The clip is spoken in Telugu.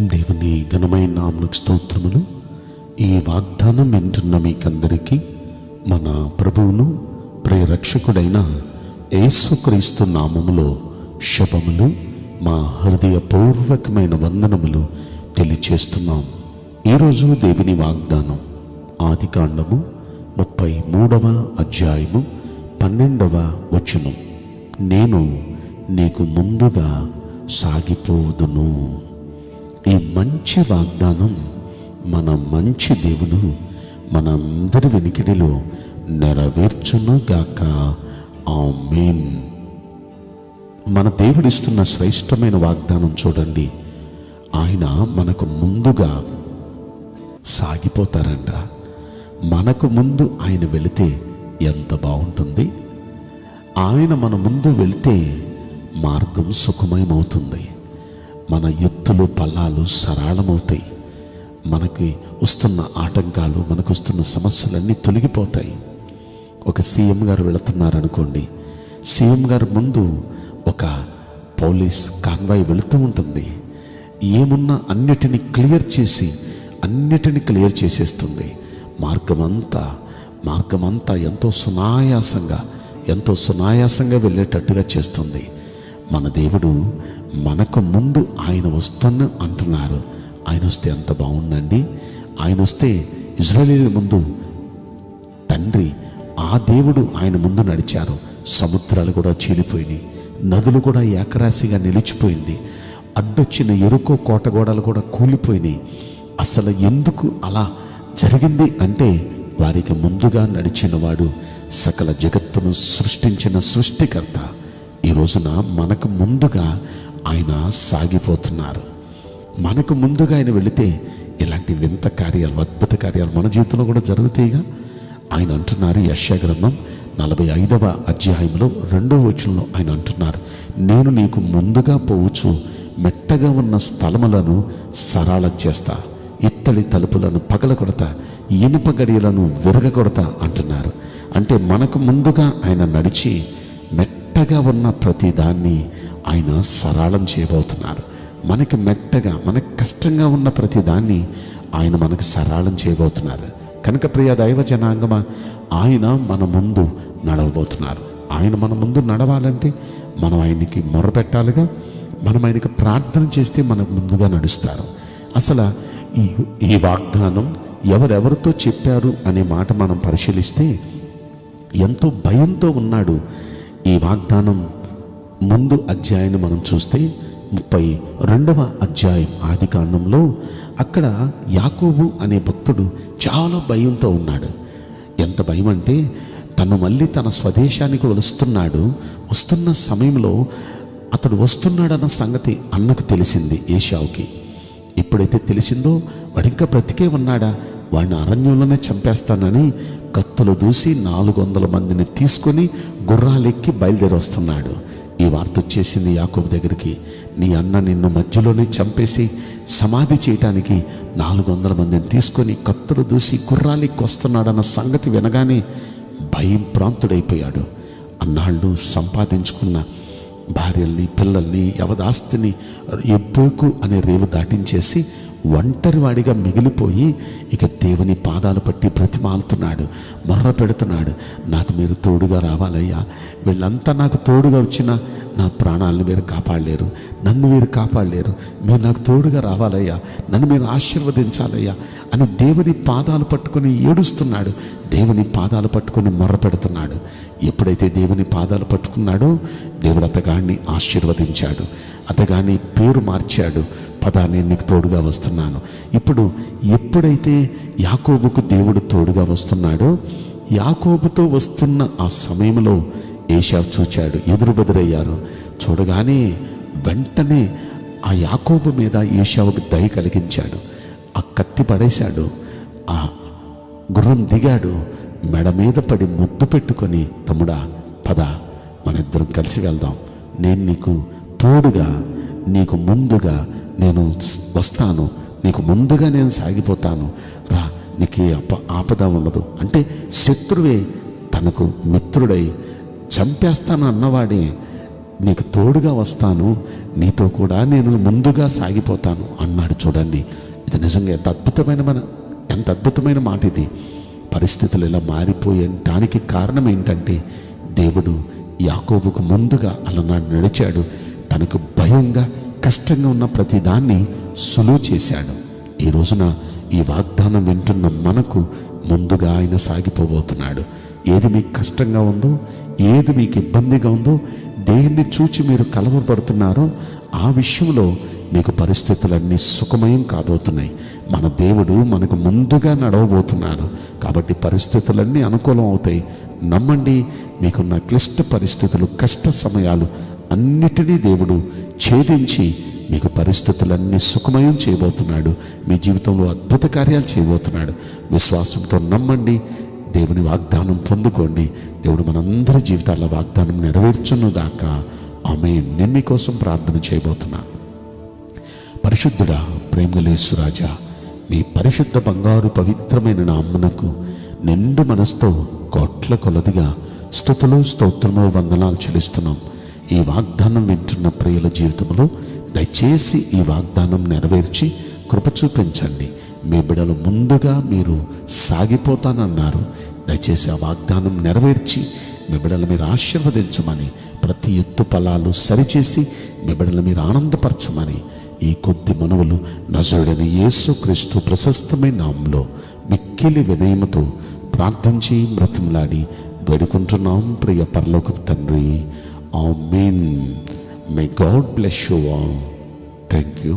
దేవుని ఘనమైన నామమునకు స్తోత్రములు. ఈ వాగ్దానం వింటున్న మీకందరికీ మన ప్రభువును ప్రియరక్షకుడైన యేసుక్రీస్తు నామములో శుభములు, మా హృదయపూర్వకమైన వందనములు తెలియచేస్తున్నాం. ఈరోజు దేవుని వాగ్దానం ఆదికాండము 33వ అధ్యాయము 12వ వచనం. నేను నీకు ముందుగా సాగిపోదును. ఈ మంచి వాగ్దానం మన మంచి దేవుడు మనందరి వెనుకడిలో నెరవేర్చును గాక. ఆమేన్. మన దేవుడిస్తున్న శ్రేష్టమైన వాగ్దానం చూడండి. ఆయన మనకు ముందుగా సాగిపోతారంట. మనకు ముందు ఆయన వెళితే ఎంత బాగుంటుంది. ఆయన మన ముందు వెళితే మార్గం సుఖమయమవుతుంది. మన ఎత్తులు పల్లాలు సరళమవుతాయి. మనకి వస్తున్న ఆటంకాలు, మనకు వస్తున్న సమస్యలన్నీ తొలగిపోతాయి. ఒక సీఎం గారు వెళుతున్నారనుకోండి, సీఎం గారు ముందు ఒక పోలీస్ కాన్వాయ్ వెళుతూ ఉంటుంది. ఏమున్నా అన్నిటినీ క్లియర్ చేసేస్తుంది. మార్గమంతా ఎంతో సునాయాసంగా వెళ్ళేటట్టుగా చేస్తుంది. మన దేవుడు మనకు ముందు ఆయన వస్తాను అంటున్నారు. ఆయన వస్తే ఎంత బాగుందండి. ఆయన వస్తే ఇశ్రాయేలీయుల ముందు తండ్రి ఆ దేవుడు ఆయన ముందు నడిచారు. సముద్రాలు కూడా చీలిపోయినాయి, నదులు కూడా ఏకరాశిగా నిలిచిపోయింది. అడ్డొచ్చిన ఎరుకో కోటగోడలు కూడా కూలిపోయినాయి. అసలు ఎందుకు అలా జరిగింది అంటే వారికి ముందుగా నడిచిన వాడు సకల జగత్తును సృష్టించిన సృష్టికర్త. ఈ రోజున మనకు ముందుగా ఆయన సాగిపోతున్నారు. మనకు ముందుగా ఆయన వెళితే ఇలాంటి వింత కార్యాలు, అద్భుత కార్యాలు మన జీవితంలో కూడా జరుగుతాయిగా. ఆయన అంటున్నారు, యెషయా గ్రంథం 45వ అధ్యాయంలో 2వ వచనంలో ఆయన అంటున్నారు, నేను నీకు ముందుగా పోవచ్చు, మెట్టగా ఉన్న స్థలములను సరళం చేస్తా, ఇత్తడి తలుపులను పగలగొడతా, ఇనుప గడియలను విరగగొడతా అంటున్నారు. అంటే మనకు ముందుగా ఆయన నడిచి మెట్టగా ఉన్న ప్రతి దాన్ని ఆయన సరళం చేయబోతున్నారు. మనకి మెట్టగా, మనకు కష్టంగా ఉన్న ప్రతి దాన్ని ఆయన మనకు సరళం చేయబోతున్నారు. కనుక ప్రియ దైవ జనాంగమా, ఆయన మన ముందు నడవబోతున్నారు. ఆయన మన ముందు నడవాలంటే మనం ఆయనకి మొరపెట్టాలిగా. మనం ఆయనకి ప్రార్థన చేస్తే మనకు ముందుగా నడుస్తారు. అసలు ఈ వాగ్దానం ఎవరెవరితో చెప్పారు అనే మాట మనం పరిశీలిస్తే ఎంతో భయంతో ఉన్నాడు. ఈ వాగ్దానం ముందు అధ్యాయాన్ని మనం చూస్తే 32వ అధ్యాయం ఆదికాండంలో అక్కడ యాకోబు అనే భక్తుడు చాలా భయంతో ఉన్నాడు. ఎంత భయం అంటే తను మళ్ళీ తన స్వదేశానికి వస్తున్న సమయంలో అతడు వస్తున్నాడన్న సంగతి అన్నకు తెలిసింది, ఏశావుకి. ఎప్పుడైతే తెలిసిందో వాడు ఇంకా బ్రతికే ఉన్నాడా, వాడిని అరణ్యంలోనే చంపేస్తానని కత్తులు దూసి 400 మందిని తీసుకొని గుర్రాలెక్కి బయలుదేరి వస్తున్నాడు. ఈ వార్త వచ్చేసింది యాకోబు దగ్గరికి. నీ అన్న నిన్ను మధ్యలోనే చంపేసి సమాధి చేయటానికి 400 మందిని తీసుకొని కత్తులు దూసి గుర్రాలెక్కి వస్తున్నాడన్న సంగతి వినగానే భయం ప్రాంతుడైపోయాడు. అన్నాళ్ళు సంపాదించుకున్న భార్యల్ని, పిల్లల్ని, యవదాస్తిని ఎబ్బోకు అనే రేవు దాటించేసి ఒంటరివాడిగా మిగిలిపోయి ఇక దేవుని పాదాలు పట్టి బ్రతిమాలుతున్నాడు, మొర్ర పెడుతున్నాడు. నాకు మీరు తోడుగా రావాలయ్యా, వీళ్ళంతా నాకు తోడుగా వచ్చినా నా ప్రాణాలను మీరు కాపాడలేరు, నన్ను మీరు కాపాడలేరు, మీరు నాకు తోడుగా రావాలయ్యా, నన్ను మీరు ఆశీర్వదించాలయ్యా అని దేవుని పాదాలు పట్టుకొని ఏడుస్తున్నాడు. దేవుని పాదాలు పట్టుకొని మొర్ర పెడుతున్నాడు. ఎప్పుడైతే దేవుని పాదాలు పట్టుకున్నాడో దేవుడు అతగాడిని ఆశీర్వదించాడు. అతగాని పేరు మార్చాడు. పదా, నేను నీకు తోడుగా వస్తున్నాను. ఇప్పుడు ఎప్పుడైతే యాకోబుకు దేవుడు తోడుగా వస్తున్నాడో, యాకోబుతో వస్తున్న ఆ సమయంలో ఏశావు చూచాడు, ఎదురుబెదురయ్యారు. చూడగానే వెంటనే ఆ యాకోబు మీద ఏశావుకు దయ కలిగించాడు. ఆ కత్తి పడేశాడు. ఆ గుర్రం దిగాడు, మెడ మీద పడి ముద్దు పెట్టుకొని, తమ్ముడా పద, మన ఇద్దరం కలిసి వెళ్దాం, నేను నీకు తోడుగా, నీకు ముందుగా నేను వస్తాను, నీకు ముందుగా నేను సాగిపోతాను, రా, నీకు ఆపద ఉండదు అంటే శత్రువే తనకు మిత్రుడై చంపేస్తాను అన్నవాడే నీకు తోడుగా వస్తాను, నీతో కూడా నేను ముందుగా సాగిపోతాను అన్నాడు. చూడండి, ఇది నిజంగా ఎంత అద్భుతమైన మాట ఇది. పరిస్థితులు ఇలా మారిపోయేటానికి కారణం ఏంటంటే దేవుడు యాకోబుకు ముందుగా అలనాడు నడిచాడు. తనకు భయంగా కష్టంగా ఉన్న ప్రతి దాన్ని సులువు చేశాడు. ఈ రోజున ఈ వాగ్దానం వింటున్న మనకు ముందుగా ఆయన సాగిపోబోతున్నాడు. ఏది మీకు కష్టంగా ఉందో, ఏది మీకు ఇబ్బందిగా ఉందో, దేన్ని చూచి మీరు కలవరపడుతున్నారో ఆ విషయంలో మీకు పరిస్థితులన్నీ సుఖమయం కాబోతున్నాయి. మన దేవుడు మనకు ముందుగా నడవబోతున్నాడు. కాబట్టి పరిస్థితులన్నీ అనుకూలం అవుతాయి. నమ్మండి. మీకున్న క్లిష్ట పరిస్థితులు, కష్ట సమయాలు అన్నిటినీ దేవుడు ఛేదించి మీకు పరిస్థితులన్నీ సుఖమయం చేయబోతున్నాడు. మీ జీవితంలో అద్భుత కార్యాలు చేయబోతున్నాడు. విశ్వాసంతో నమ్మండి. దేవుని వాగ్దానం పొందుకోండి. దేవుడు మనందరి జీవితాల్లో వాగ్దానం నెరవేర్చునుగాక. ఆమేన్. నేను మీకోసం ప్రార్థన చేయబోతున్నా. పరిశుద్ధుడా, ప్రేమగల యేసురాజా, మీ పరిశుద్ధ బంగారు పవిత్రమైన నామమునకు నిండు మనసుతో కోట్ల కొలదిగా స్తుతులు, స్తోత్రములు, వందనాలు చెల్లిస్తున్నాం. ఈ వాగ్దానం వింటున్న ప్రియుల జీవితంలో దయచేసి ఈ వాగ్దానం నెరవేర్చి కృప చూపించండి. మీ బిడ్డలు ముందుగా మీరు సాగిపోతానన్నారు. దయచేసి ఆ వాగ్దానం నెరవేర్చి మీ బిడ్డలు మీరు ఆశీర్వదించమని, ప్రతి ఎత్తు ఫలాలు సరిచేసి మీ బిడ్డలు మీరు ఆనందపరచమని ఈ కొద్ది మనవులు నజరుడైన యేసుక్రీస్తు ప్రశస్తమైన నామములో మిక్కిలి వినయముతో ప్రార్థించి బ్రతిమలాడి వేడుకుంటున్నాం ప్రియ పరలోకపు తండ్రి. ఆమేన్. May God bless you all. Thank you.